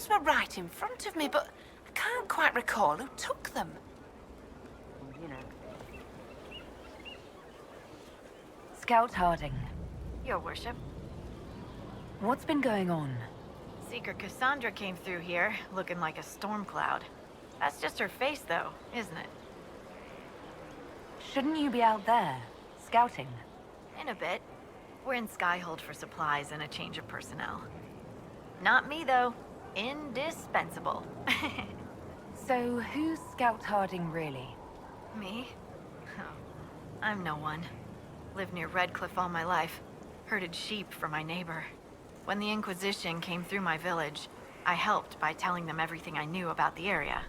names were right in front of me, but I can't quite recall who took them. You know. Scout Harding, Your worship. what's been going on? Seeker Cassandra came through here, looking like a storm cloud. That's just her face, though, isn't it? Shouldn't you be out there, scouting? In a bit. We're in Skyhold for supplies and a change of personnel. Not me, though. Indispensable. So, who's Scout Harding really? Me? Oh, I'm no one. Lived near Redcliffe all my life. Herded sheep for my neighbor. When the Inquisition came through my village, I helped by telling them everything I knew about the area.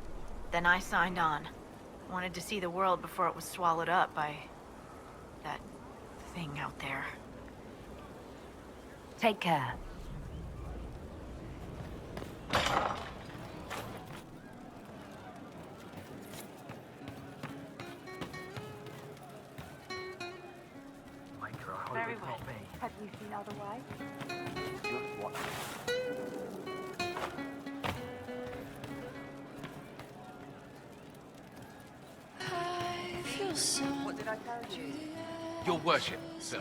Then I signed on. Wanted to see the world before it was swallowed up by... that thing out there. Take care. Very well. Have you seen otherwise? What did I tell you? Your worship, sir.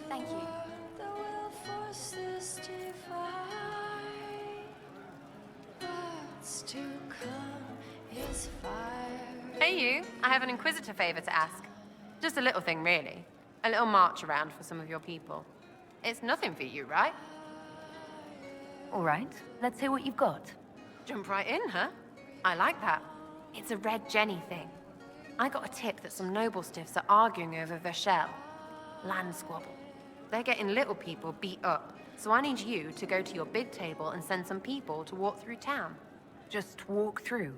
Thank you. Hey you, I have an Inquisitor favor to ask. Just a little thing, really. A little march around for some of your people. It's nothing for you, right? All right, let's hear what you've got. Jump right in, huh? I like that. It's a Red Jenny thing. I got a tip that some noble stiffs are arguing over Verschel. Land squabble. They're getting little people beat up, so I need you to go to your big table and send some people to walk through town. Just walk through.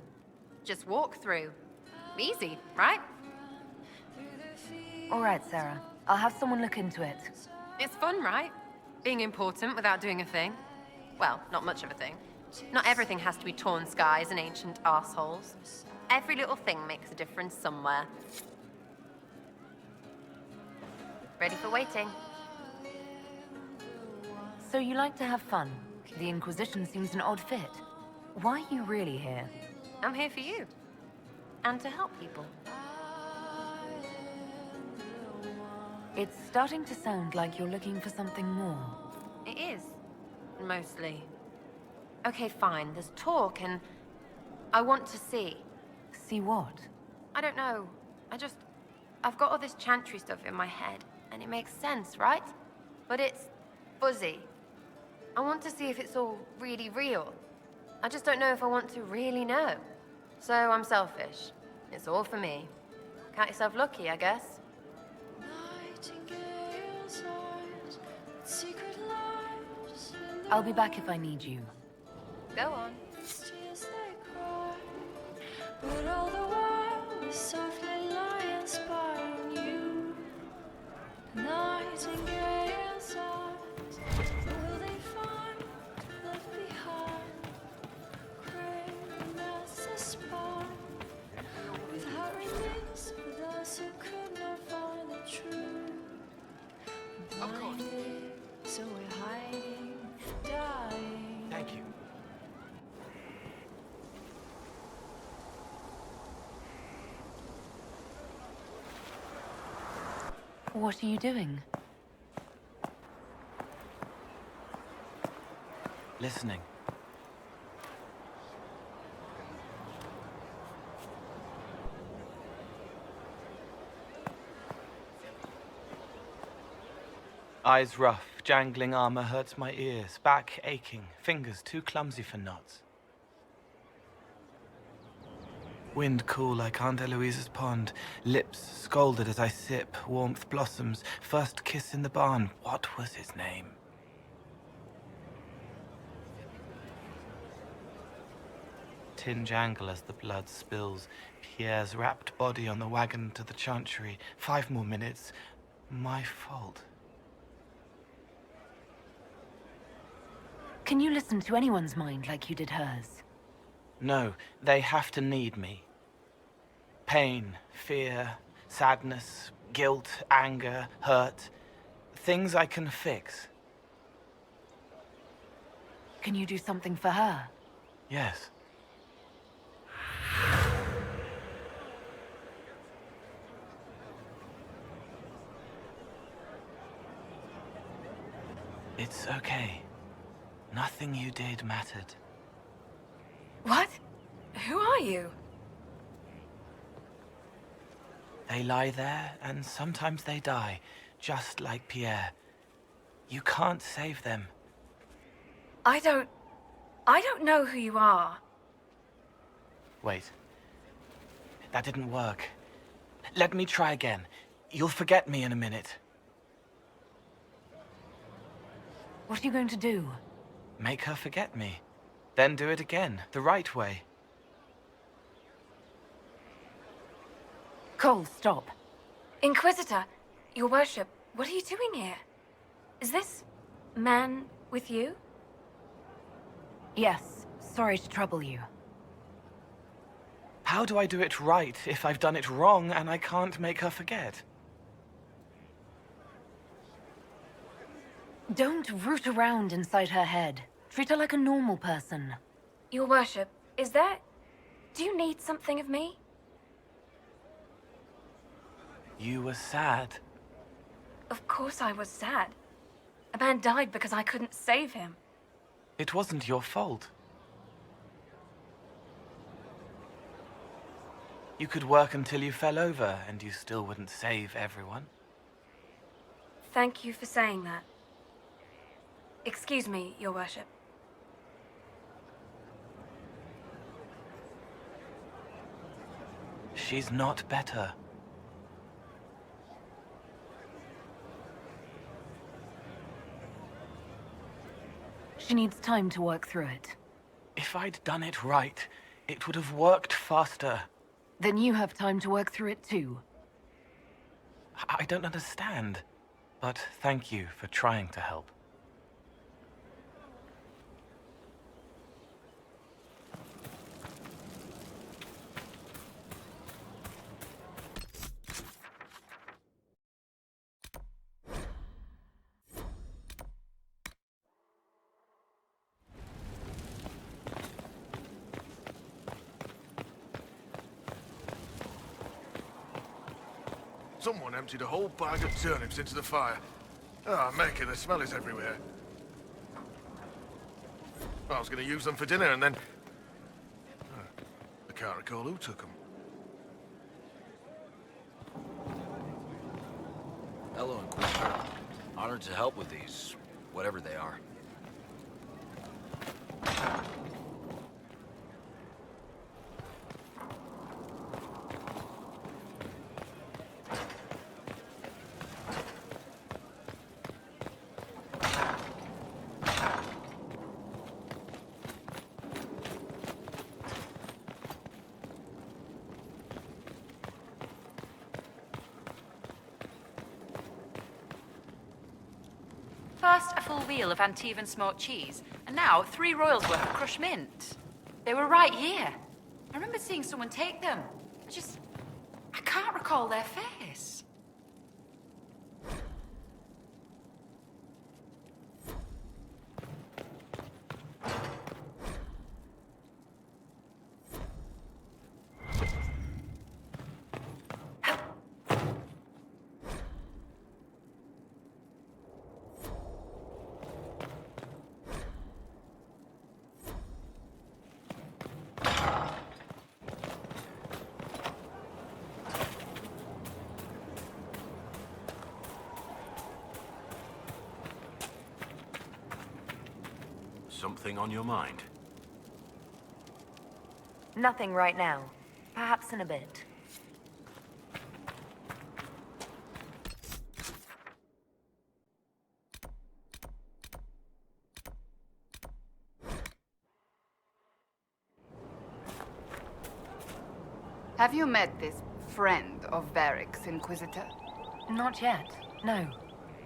Just walk through. Easy, right? All right, Sera. I'll have someone look into it. It's fun, right? Being important without doing a thing. Well, not much of a thing. Not everything has to be torn skies and ancient arseholes. Every little thing makes a difference somewhere. Ready for waiting. So you like to have fun. The Inquisition seems an odd fit. Why are you really here? I'm here for you. And to help people. It's starting to sound like you're looking for something more. It is. Mostly. Okay, fine. There's talk and... I want to see. See what? I don't know. I've got all this chantry stuff in my head, and it makes sense, right? But it's fuzzy. I want to see if it's all really real. I just don't know if I want to really know. So I'm selfish. It's all for me. Count yourself lucky, I guess. I'll be back if I need you. Go on. But all the while we softly lie and spy on you. Nightingale's eyes, will they find left behind? Craving as a spy, without release for those who could not find the truth. Of course. Blinded, so we're hiding, dying. Thank you. What are you doing? Listening. Eyes rough, jangling armor hurts my ears, back aching, fingers too clumsy for knots. Wind cool like Aunt Eloise's pond, lips scalded as I sip, warmth blossoms, first kiss in the barn, what was his name? Tin jangle as the blood spills, Pierre's wrapped body on the wagon to the chantry, 5 more minutes, my fault. Can you listen to anyone's mind like you did hers? No, they have to need me. Pain, fear, sadness, guilt, anger, hurt. Things I can fix. Can you do something for her? Yes. It's okay. Nothing you did mattered. What? Who are you? They lie there, and sometimes they die, just like Pierre. You can't save them. I don't know who you are. Wait. That didn't work. Let me try again. You'll forget me in a minute. What are you going to do? Make her forget me. Then do it again, the right way. Cole, stop. Inquisitor, your worship, what are you doing here? Is this man with you? Yes, sorry to trouble you. How do I do it right if I've done it wrong and I can't make her forget? Don't root around inside her head. Treat her like a normal person. Your worship, do you need something of me? You were sad. Of course I was sad. A man died because I couldn't save him. It wasn't your fault. You could work until you fell over, and you still wouldn't save everyone. Thank you for saying that. Excuse me, your worship. She's not better. She needs time to work through it. If I'd done it right, it would have worked faster. Then you have time to work through it too. I don't understand, but thank you for trying to help. Someone emptied a whole bag of turnips into the fire. Ah, Mecca, the smell is everywhere. I was going to use them for dinner and then... I can't recall who took them. Hello, Inquisitor. Honored to help with these, whatever they are. First, a full wheel of Antivan smoked cheese, and now 3 royals worth of crushed mint. They were right here. I remember seeing someone take them. I can't recall their face. Something on your mind? Nothing right now. Perhaps in a bit. Have you met this friend of Varric's, Inquisitor? Not yet, no.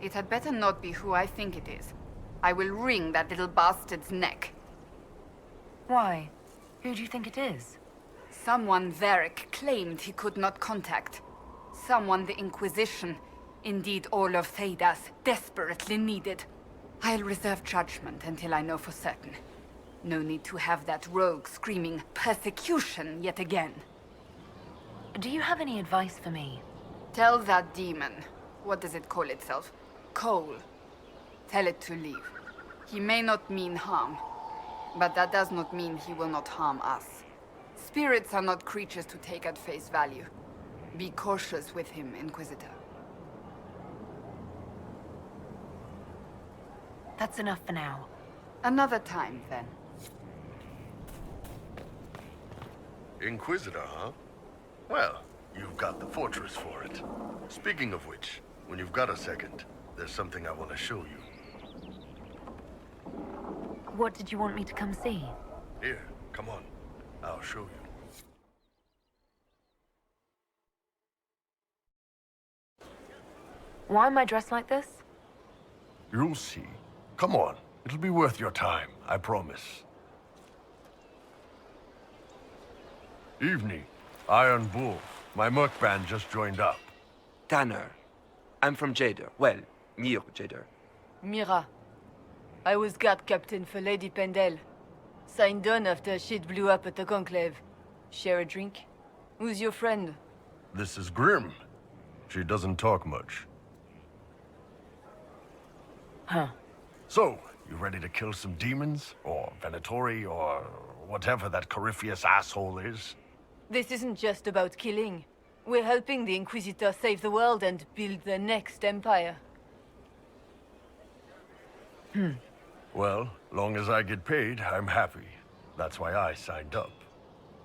It had better not be who I think it is. I will wring that little bastard's neck. Why? Who do you think it is? Someone Varric claimed he could not contact. Someone the Inquisition, indeed all of Thedas, desperately needed. I'll reserve judgment until I know for certain. No need to have that rogue screaming persecution yet again. Do you have any advice for me? Tell that demon, what does it call itself? Cole. Tell it to leave. He may not mean harm, but that does not mean he will not harm us. Spirits are not creatures to take at face value. Be cautious with him, Inquisitor. That's enough for now. Another time, then. Inquisitor, huh? Well, you've got the fortress for it. Speaking of which, when you've got a second, there's something I want to show you. What did you want me to come see? Here, come on. I'll show you. Why am I dressed like this? You'll see. Come on. It'll be worth your time, I promise. Evening. Iron Bull. My merc band just joined up. Tanner. I'm from Jader. Well, near Jader. Mira. I was guard captain for Lady Pendel. Signed on after shit blew up at the Conclave. Share a drink? Who's your friend? This is Grim. She doesn't talk much. Huh. So, you ready to kill some demons? Or Venatori, or whatever that Corypheus asshole is? This isn't just about killing. We're helping the Inquisitor save the world and build the next empire. Well, long as I get paid, I'm happy. That's why I signed up.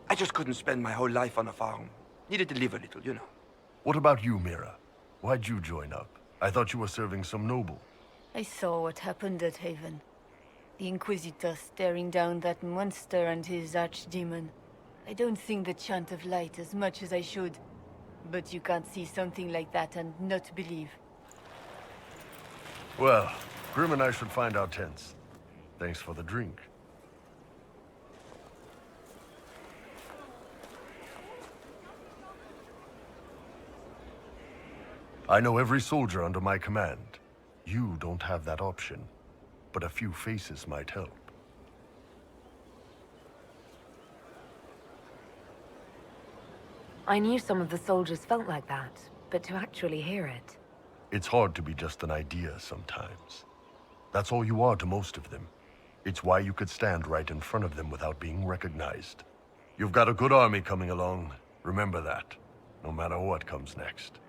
I just couldn't spend my whole life on a farm. Needed to live a little, you know. What about you, Mira? Why'd you join up? I thought you were serving some noble. I saw what happened at Haven. The Inquisitor staring down that monster and his archdemon. I don't sing the chant of light as much as I should. But you can't see something like that and not believe. Well, Grim and I should find our tents. Thanks for the drink. I know every soldier under my command. You don't have that option, but a few faces might help. I knew some of the soldiers felt like that, but to actually hear it... It's hard to be just an idea sometimes. That's all you are to most of them. It's why you could stand right in front of them without being recognized. You've got a good army coming along. Remember that, no matter what comes next.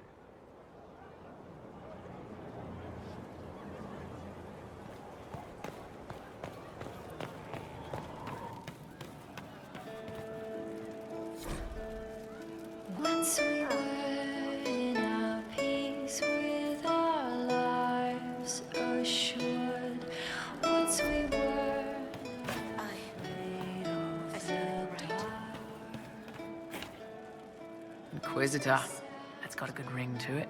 Once we were in our peace with our lives assured. Once we were made of the dark. Inquisitor. That's got a good ring to it.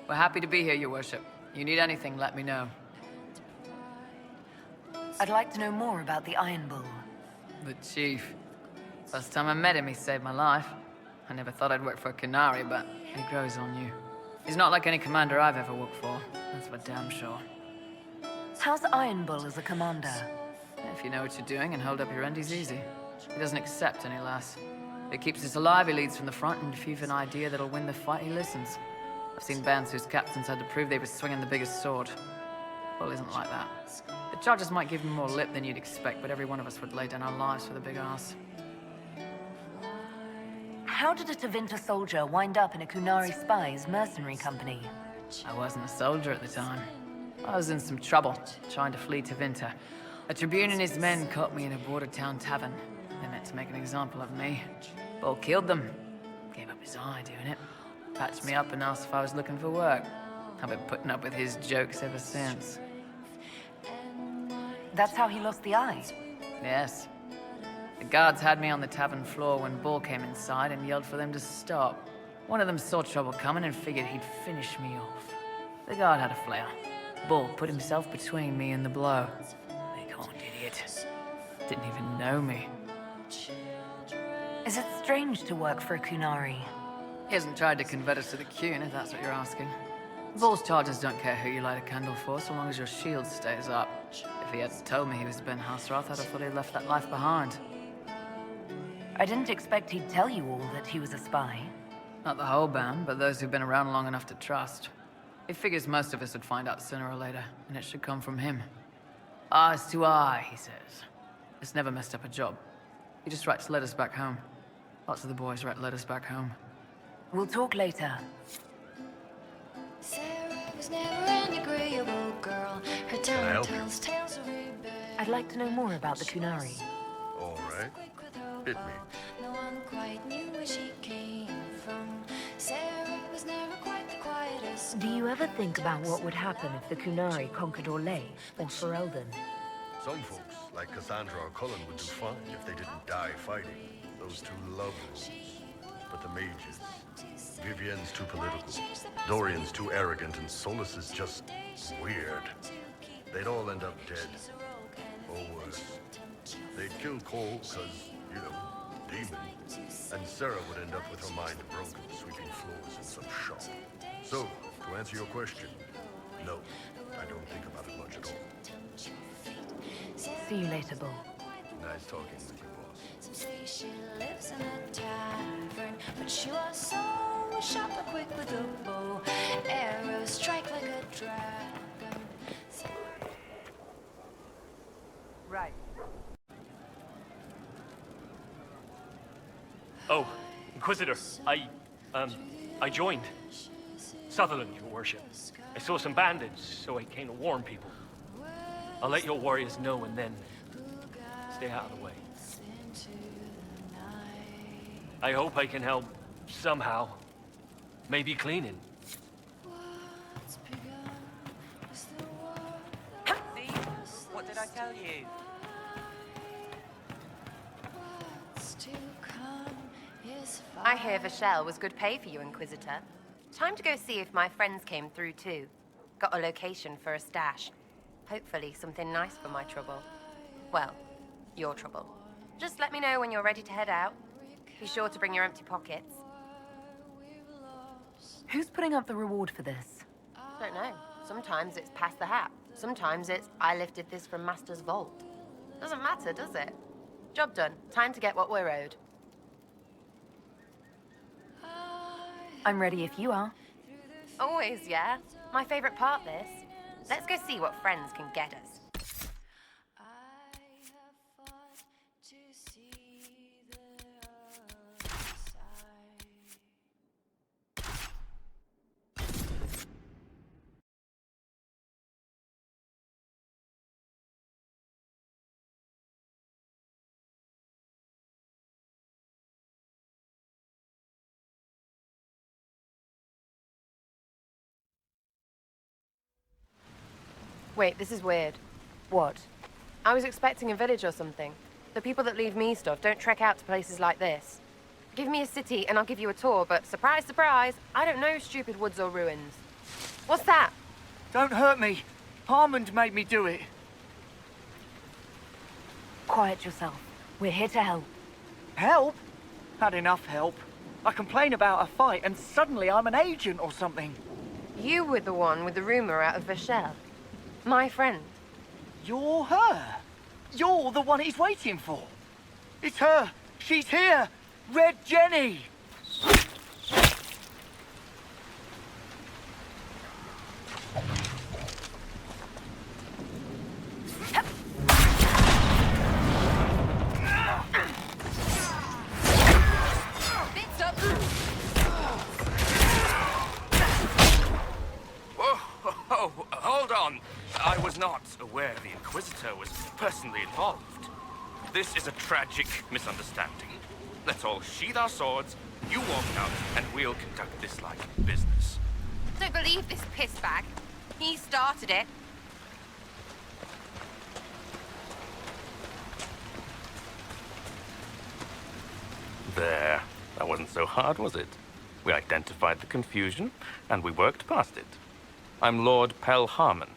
We're happy to be here, your worship. You need anything, let me know. I'd like to know more about the Iron Bull. The chief. First time I met him, he saved my life. I never thought I'd work for a Canary, but he grows on you. He's not like any commander I've ever worked for. That's for damn sure. How's Iron Bull as a commander? If you know what you're doing and hold up your end, he's easy. He doesn't accept any less. If he keeps us alive, he leads from the front, and if you've an idea that'll win the fight, he listens. I've seen bands whose captains had to prove they were swinging the biggest sword. Bull isn't like that. The charges might give him more lip than you'd expect, but every one of us would lay down our lives for the big ass. How did a Tevinter soldier wind up in a Kunari spy's mercenary company? I wasn't a soldier at the time. I was in some trouble, trying to flee Tevinter. A Tribune and his men caught me in a border town tavern. They meant to make an example of me. Bull killed them. Gave up his eye doing it. Patched me up and asked if I was looking for work. I've been putting up with his jokes ever since. That's how he lost the eye? Yes. The guards had me on the tavern floor when Bull came inside and yelled for them to stop. One of them saw trouble coming and figured he'd finish me off. The guard had a flair. bull put himself between me and the blow. Big-horned idiot. Didn't even know me. Is it strange to work for a Kunari? He hasn't tried to convert us to the Qun, if that's what you're asking. Vol's charges don't care who you light a candle for, so long as your shield stays up. If he hadn't told me he was Ben Hasrath, I'd have thought he'd left that life behind. I didn't expect he'd tell you all that he was a spy. Not the whole band, but those who've been around long enough to trust. He figures most of us would find out sooner or later, and it should come from him. Eyes to eye, he says. It's never messed up a job. He just writes letters back home. Lots of the boys write letters back home. We'll talk later. Sera was never an agreeable girl. Her tongue tells tales of rebellion. I'd like to know more about the Kunari. All right. Hit me. No one quite knew where she came from. Sera was never quite the quietest. Do you ever think about what would happen if the Kunari conquered Orlais or Ferelden? Some folks, like Cassandra or Cullen, would do fine if they didn't die fighting. Those two love rules. But the mages... Vivienne's too political. Dorian's too arrogant, and Solas is just... weird. They'd all end up dead. Or worse. They'd kill Cole, because, you know, demon. And Sera would end up with her mind broken, sweeping floors in some shop. So, to answer your question, no, I don't think about it much at all. See you later, Bull. Nice talking with you, boss. Some say she lives in a tavern, but she was so sharp and quick with a bow. Arrows strike like a dragon. Right. Oh, Inquisitor, I joined. Sutherland, your worship. I saw some bandits, so I came to warn people. I'll let your warriors know and then stay out of the way. I hope I can help somehow. Maybe cleaning. See? What did I tell you? I hear Vashel was good pay for you, Inquisitor. Time to go see if my friends came through too. Got a location for a stash. Hopefully something nice for my trouble. Well, your trouble. Just let me know when you're ready to head out. Be sure to bring your empty pockets. Who's putting up the reward for this? Don't know. Sometimes it's pass the hat. Sometimes it's I lifted this from Master's vault. Doesn't matter, does it? Job done. Time to get what we're owed. I'm ready if you are. Always, yeah. My favorite part, this. Let's go see what friends can get us. Wait, this is weird. What? I was expecting a village or something. The people that leave me stuff don't trek out to places like this. Give me a city and I'll give you a tour, but surprise, surprise, I don't know stupid woods or ruins. What's that? Don't hurt me. Harmond made me do it. Quiet yourself. We're here to help. Help? Had enough help. I complain about a fight and suddenly I'm an agent or something. You were the one with the rumor out of Vashel. My friend. You're her. You're the one he's waiting for. It's her. She's here. Red Jenny. Oh, hold on. I was not aware the Inquisitor was personally involved. This is a tragic misunderstanding. Let's all sheath our swords, you walk out, and we'll conduct this like business. Don't believe this piss bag. He started it. There. That wasn't so hard, was it? We identified the confusion, and we worked past it. I'm Lord Pel Harmond,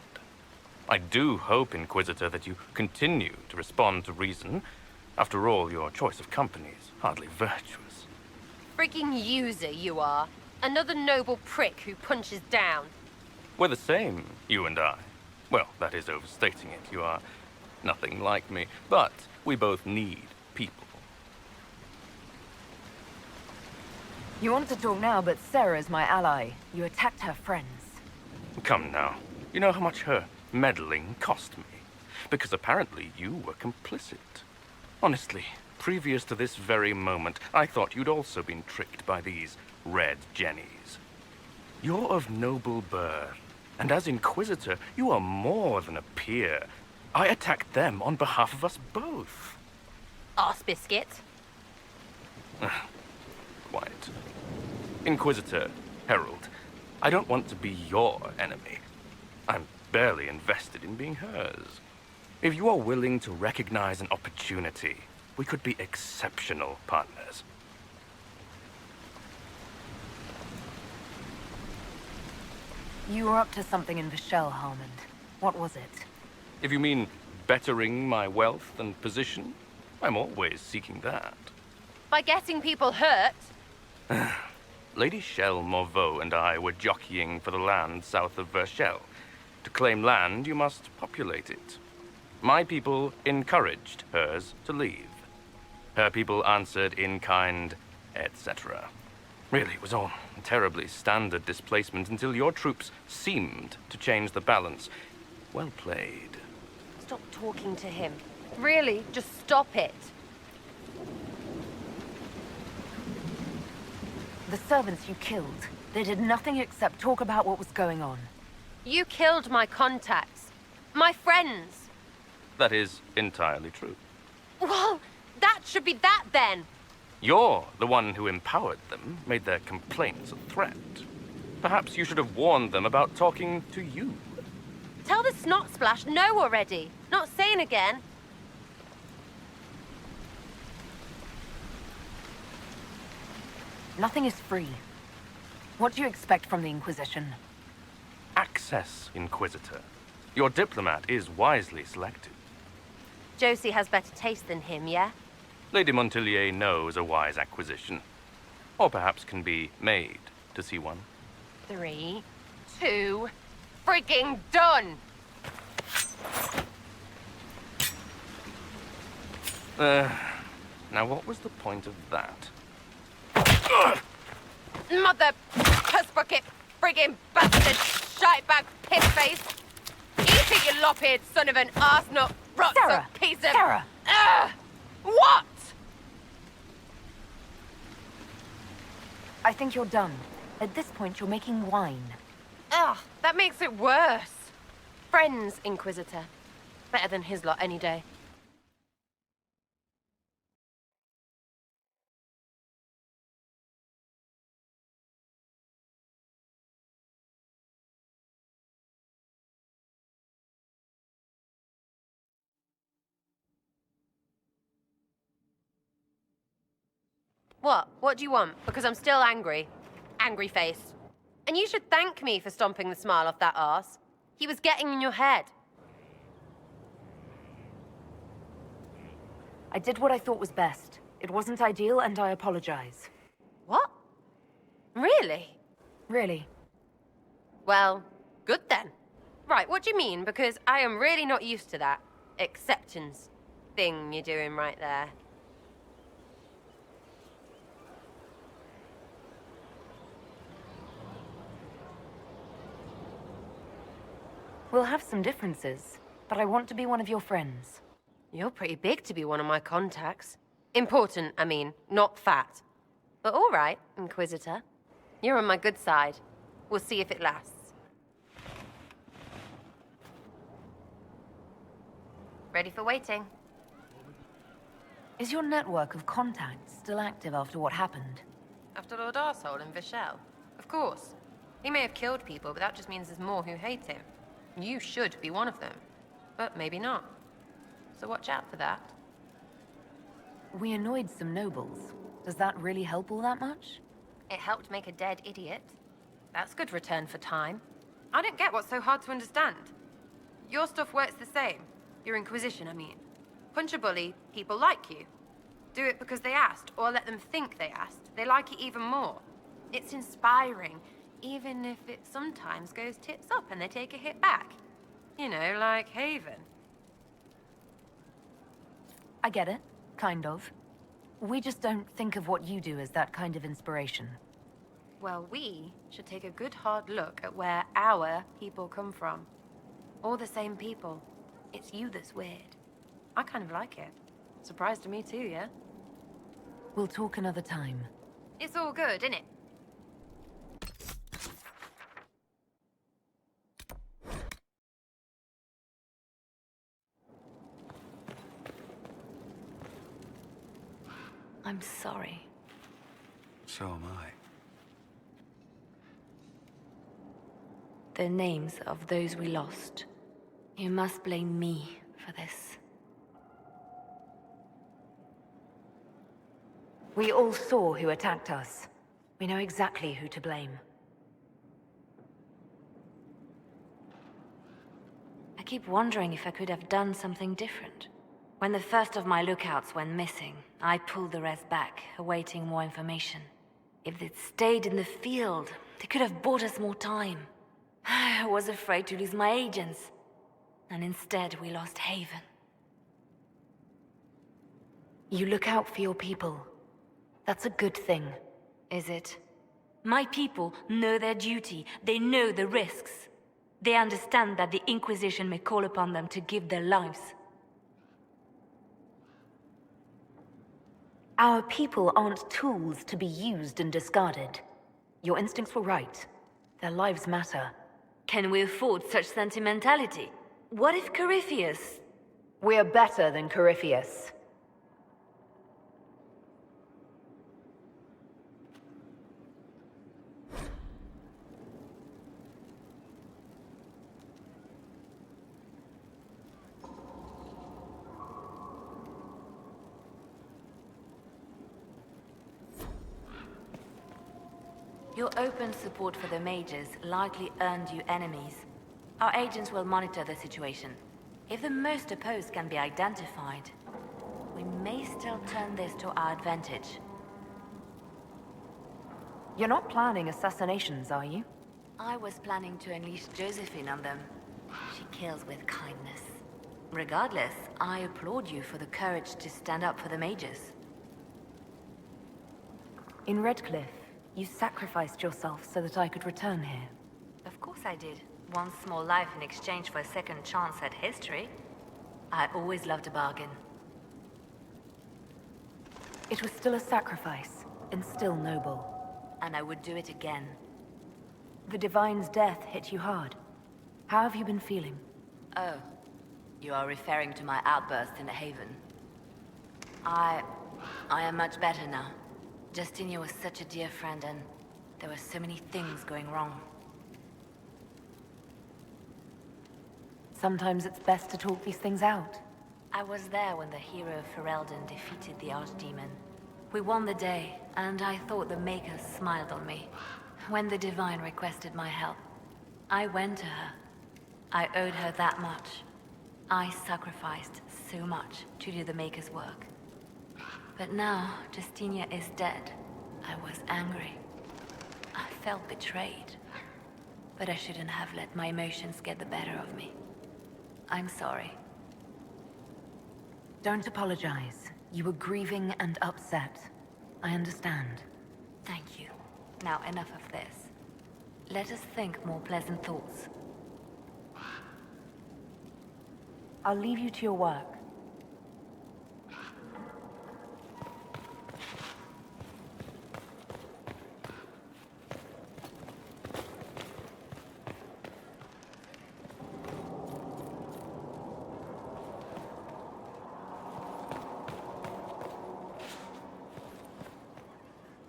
I do hope, Inquisitor, that you continue to respond to reason. After all, your choice of company is hardly virtuous. Freaking user you are. Another noble prick who punches down. We're the same, you and I. Well, that is overstating it. You are nothing like me. But we both need people. You want to talk now, but Sera's my ally. You attacked her friends. Come now. You know how much her meddling cost me. Because apparently you were complicit. Honestly, previous to this very moment, I thought you'd also been tricked by these red jennies. You're of noble birth, and as Inquisitor, you are more than a peer. I attacked them on behalf of us both. Arse biscuit. Quiet. Inquisitor, Herald, I don't want to be your enemy. I'm barely invested in being hers. If you are willing to recognize an opportunity, we could be exceptional partners. You were up to something in Vishel, Harmond. What was it? If you mean bettering my wealth and position, I'm always seeking that. By getting people hurt? Lady Shell Morveau and I were jockeying for the land south of Vershel. To claim land, you must populate it. My people encouraged hers to leave. Her people answered in kind, etc. Really, it was all terribly standard displacement until your troops seemed to change the balance. Well played. Stop talking to him. Really, just stop it. The servants you killed, they did nothing except talk about what was going on. You killed my contacts. My friends. That is entirely true. Well, that should be that then. You're the one who empowered them, made their complaints a threat. Perhaps you should have warned them about talking to you. Tell the snot splash no already. Not saying again. Nothing is free. What do you expect from the Inquisition? Access, Inquisitor. Your diplomat is wisely selected. Josie has better taste than him, yeah? Lady Montillier knows a wise acquisition. Or perhaps can be made to see one. 3, 2, frigging done! Now what was the point of that? Mother puss bucket, frigging bastard, shitebag piss face! Eat it, you lop-eared son of an arsenut, rot Sera! piece of... Sera! What? I think you're done. At this point, you're making wine. Ugh, that makes it worse. Friends, Inquisitor. Better than his lot any day. What? What do you want? Because I'm still angry. Angry face. And you should thank me for stomping the smile off that arse. He was getting in your head. I did what I thought was best. It wasn't ideal, and I apologize. What? Really? Really. Well, good then. Right, what do you mean? Because I am really not used to that acceptance thing you're doing right there. We'll have some differences, but I want to be one of your friends. You're pretty big to be one of my contacts. Important, I mean, not fat. But all right, Inquisitor. You're on my good side. We'll see if it lasts. Ready for waiting. Is your network of contacts still active after what happened? After Lord Arsehole and Vishel? Of course. He may have killed people, but that just means there's more who hate him. You should be one of them. But maybe not. So watch out for that. We annoyed some nobles. Does that really help all that much? It helped make a dead idiot. That's good return for time. I don't get what's so hard to understand. Your stuff works the same. Your Inquisition, I mean. Punch a bully, people like you. Do it because they asked, or let them think they asked. They like it even more. It's inspiring, even if it sometimes goes tits up and they take a hit back. You know, like Haven. I get it, kind of. We just don't think of what you do as that kind of inspiration. Well, we should take a good hard look at where our people come from. All the same people. It's you that's weird. I kind of like it. Surprise to me too, yeah? We'll talk another time. It's all good, innit? I'm sorry. So am I. The names of those we lost. You must blame me for this. We all saw who attacked us. We know exactly who to blame. I keep wondering if I could have done something different. When the first of my lookouts went missing, I pulled the rest back, awaiting more information. If they'd stayed in the field, they could have bought us more time. I was afraid to lose my agents. And instead, we lost Haven. You look out for your people. That's a good thing. Is it? My people know their duty. They know the risks. They understand that the Inquisition may call upon them to give their lives. Our people aren't tools to be used and discarded. Your instincts were right. Their lives matter. Can we afford such sentimentality? What if Corypheus... We're better than Corypheus. Your open support for the mages likely earned you enemies. Our agents will monitor the situation. If the most opposed can be identified, we may still turn this to our advantage. You're not planning assassinations, are you? I was planning to unleash Josephine on them. She kills with kindness. Regardless, I applaud you for the courage to stand up for the mages. In Redcliffe, you sacrificed yourself so that I could return here. Of course I did. One small life in exchange for a second chance at history. I always loved a bargain. It was still a sacrifice, and still noble. And I would do it again. The Divine's death hit you hard. How have you been feeling? Oh, you are referring to my outburst in the Haven. I am much better now. Justinia was such a dear friend, and there were so many things going wrong. Sometimes it's best to talk these things out. I was there when the hero of Ferelden defeated the Archdemon. We won the day, and I thought the Makers smiled on me. When the Divine requested my help, I went to her. I owed her that much. I sacrificed so much to do the Maker's work. But now, Justinia is dead. I was angry. I felt betrayed. But I shouldn't have let my emotions get the better of me. I'm sorry. Don't apologize. You were grieving and upset. I understand. Thank you. Now enough of this. Let us think more pleasant thoughts. I'll leave you to your work.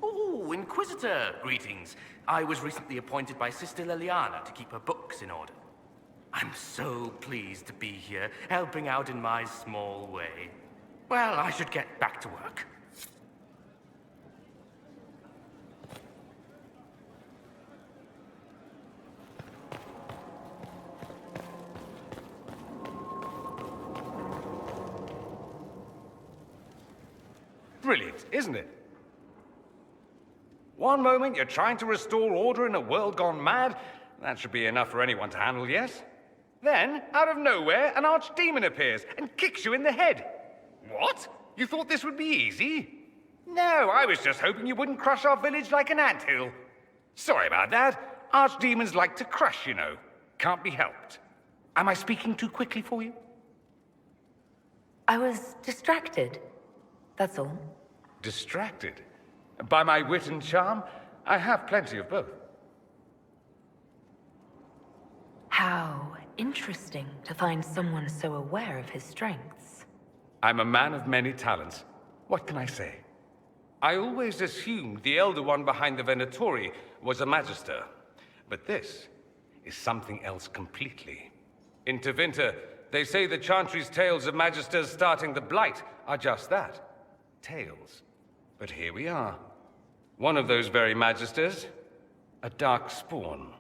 Oh, Inquisitor, greetings. I was recently appointed by Sister Liliana to keep her books in order. I'm so pleased to be here, helping out in my small way. Well, I should get back to work. Brilliant, isn't it? One moment you're trying to restore order in a world gone mad. That should be enough for anyone to handle, yes? Then, out of nowhere, an archdemon appears and kicks you in the head. What? You thought this would be easy? No, I was just hoping you wouldn't crush our village like an anthill. Sorry about that. Archdemons like to crush, you know. Can't be helped. Am I speaking too quickly for you? I was distracted. That's all. Distracted? By my wit and charm? I have plenty of both. How interesting to find someone so aware of his strengths. I'm a man of many talents. What can I say? I always assumed the Elder One behind the Venatori was a Magister. But this is something else completely. In Tevinter, they say the Chantry's tales of Magisters starting the Blight are just that. Tales. But here we are. One of those very Magisters, a dark spawn.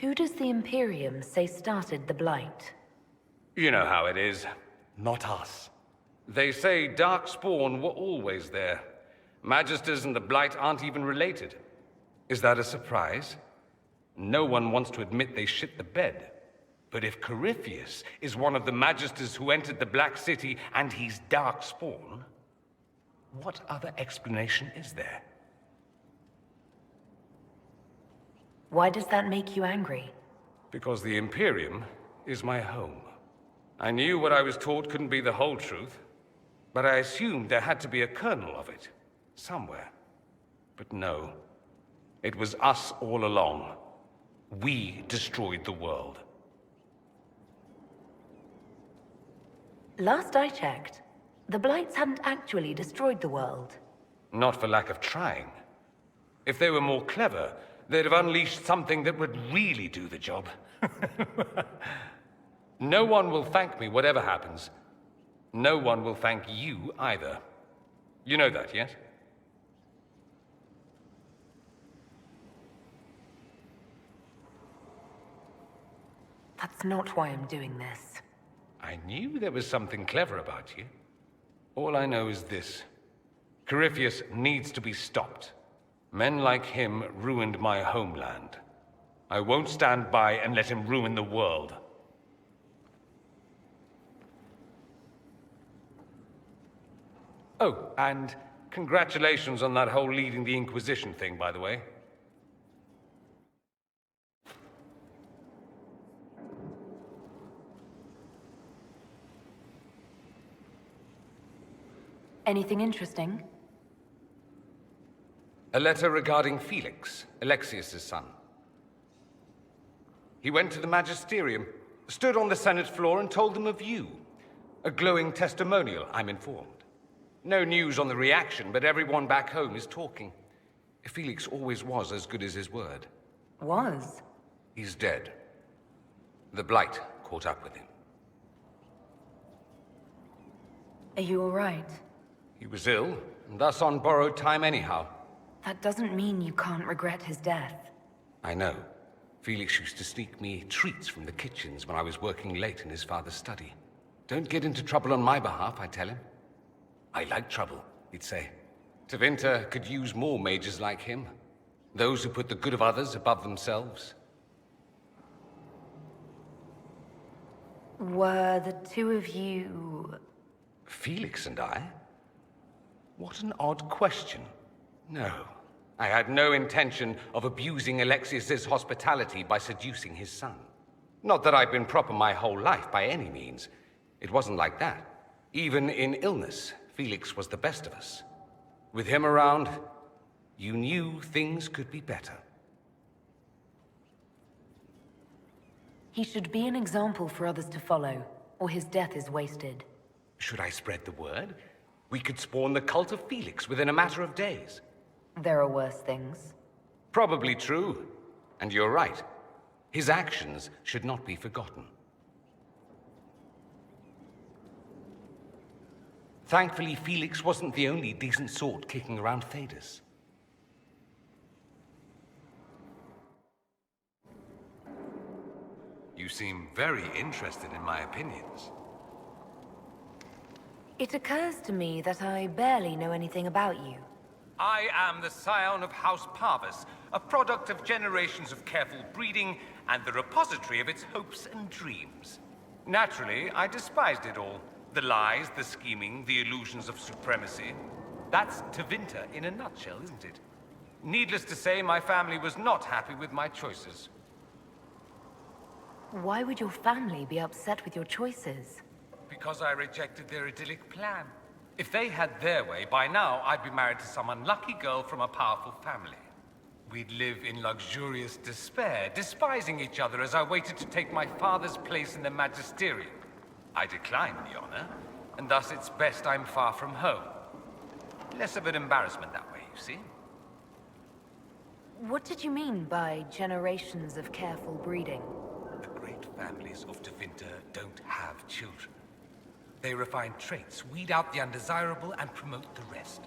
Who does the Imperium say started the Blight? You know how it is. Not us. They say Darkspawn were always there. Magisters and the Blight aren't even related. Is that a surprise? No one wants to admit they shit the bed. But if Corypheus is one of the Magisters who entered the Black City and he's Darkspawn, what other explanation is there? Why does that make you angry? Because the Imperium is my home. I knew what I was taught couldn't be the whole truth, but I assumed there had to be a kernel of it, somewhere. But no, it was us all along. We destroyed the world. Last I checked, the Blights hadn't actually destroyed the world. Not for lack of trying. If they were more clever, they'd have unleashed something that would really do the job. No one will thank me, whatever happens. No one will thank you either. You know that, yes? That's not why I'm doing this. I knew there was something clever about you. All I know is this. Corypheus needs to be stopped. Men like him ruined my homeland. I won't stand by and let him ruin the world. Oh, and congratulations on that whole leading the Inquisition thing, by the way. Anything interesting? A letter regarding Felix, Alexius's son. He went to the Magisterium, stood on the Senate floor and told them of you. A glowing testimonial, I'm informed. No news on the reaction, but everyone back home is talking. Felix always was as good as his word. Was? He's dead. The Blight caught up with him. Are you all right? He was ill, and thus on borrowed time anyhow. That doesn't mean you can't regret his death. I know. Felix used to sneak me treats from the kitchens when I was working late in his father's study. Don't get into trouble on my behalf, I tell him. I like trouble, he'd say. Tevinter could use more mages like him. Those who put the good of others above themselves. Were the two of you... Felix and I? What an odd question. No, I had no intention of abusing Alexius's hospitality by seducing his son. Not that I've been proper my whole life by any means. It wasn't like that. Even in illness, Felix was the best of us. With him around, you knew things could be better. He should be an example for others to follow, or his death is wasted. Should I spread the word? We could spawn the cult of Felix within a matter of days. There are worse things. Probably true. And you're right. His actions should not be forgotten. Thankfully, Felix wasn't the only decent sort kicking around Thedas. You seem very interested in my opinions. It occurs to me that I barely know anything about you. I am the scion of House Parvis, a product of generations of careful breeding and the repository of its hopes and dreams. Naturally, I despised it all. The lies, the scheming, the illusions of supremacy. That's Tevinter in a nutshell, isn't it? Needless to say, my family was not happy with my choices. Why would your family be upset with your choices? Because I rejected their idyllic plan. If they had their way, by now I'd be married to some unlucky girl from a powerful family. We'd live in luxurious despair, despising each other as I waited to take my father's place in the magisterium. I declined the honor, and thus it's best I'm far from home. Less of an embarrassment that way, you see? What did you mean by generations of careful breeding? The great families of Tevinter don't have children. They refine traits, weed out the undesirable, and promote the rest.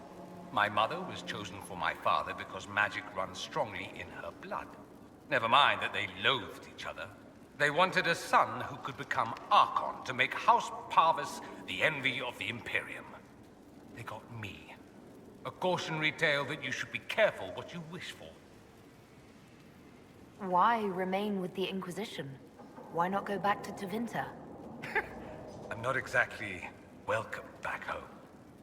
My mother was chosen for my father because magic runs strongly in her blood. Never mind that they loathed each other. They wanted a son who could become Archon to make House Parvis the envy of the Imperium. They got me. A cautionary tale that you should be careful what you wish for. Why remain with the Inquisition? Why not go back to Tevinter? I'm not exactly welcome back home.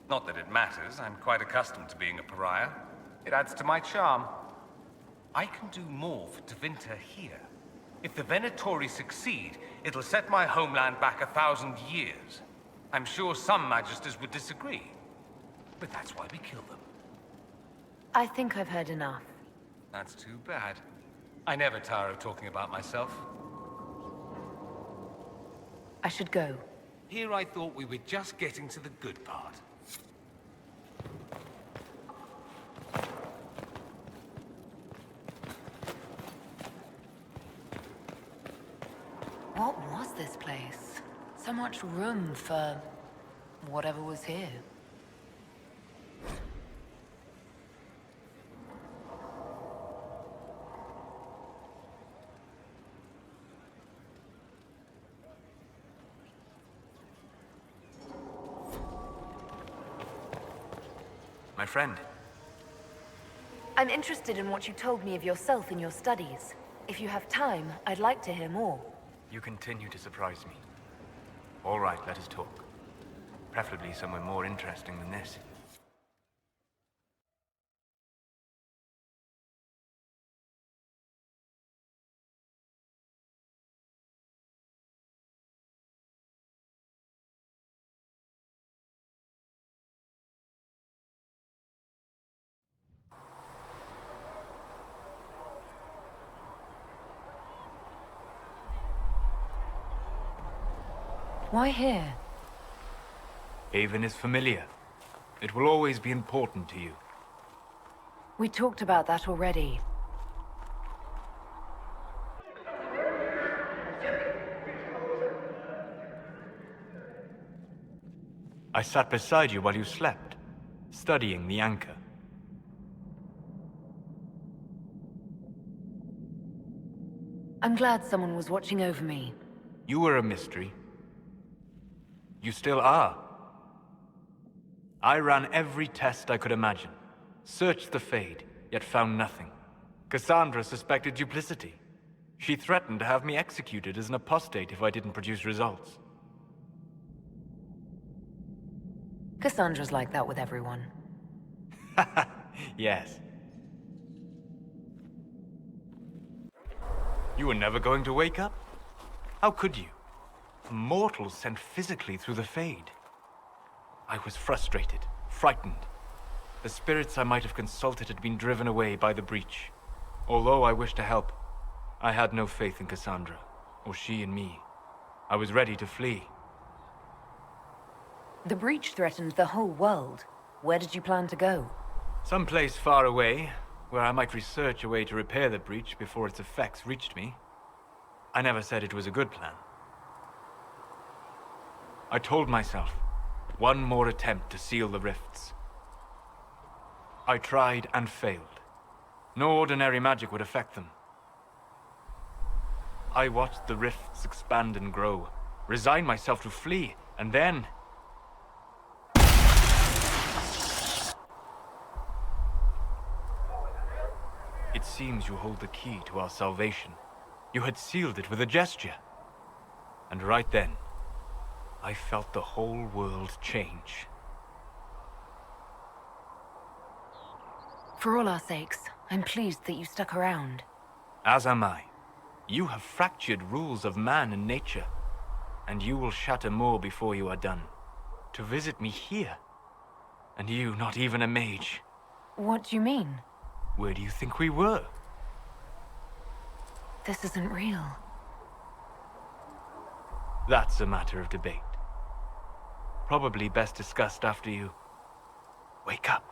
Not that it matters, I'm quite accustomed to being a pariah. It adds to my charm. I can do more for Tevinter here. If the Venatori succeed, it'll set my homeland back 1,000 years. I'm sure some Magisters would disagree, but that's why we kill them. I think I've heard enough. That's too bad. I never tire of talking about myself. I should go. Here I thought we were just getting to the good part. What was this place? So much room for whatever was here. My friend. I'm interested in what you told me of yourself in your studies. If you have time, I'd like to hear more. You continue to surprise me. All right, let us talk. Preferably somewhere more interesting than this. Why here? Haven is familiar. It will always be important to you. We talked about that already. I sat beside you while you slept, studying the anchor. I'm glad someone was watching over me. You were a mystery. You still are. I ran every test I could imagine. Searched the Fade, yet found nothing. Cassandra suspected duplicity. She threatened to have me executed as an apostate if I didn't produce results. Cassandra's like that with everyone. Yes. You were never going to wake up? How could you? A mortal sent physically through the Fade. I was frustrated, frightened. The spirits I might have consulted had been driven away by the breach. Although I wished to help, I had no faith in Cassandra, or she in me. I was ready to flee. The breach threatened the whole world. Where did you plan to go? Someplace far away, where I might research a way to repair the breach before its effects reached me. I never said it was a good plan. I told myself, one more attempt to seal the rifts. I tried and failed. No ordinary magic would affect them. I watched the rifts expand and grow, resigned myself to flee, and then... It seems you hold the key to our salvation. You had sealed it with a gesture. And right then, I felt the whole world change. For all our sakes, I'm pleased that you stuck around. As am I. You have fractured rules of man and nature, and you will shatter more before you are done. To visit me here, and you not even a mage. What do you mean? Where do you think we were? This isn't real. That's a matter of debate. Probably best discussed after you wake up.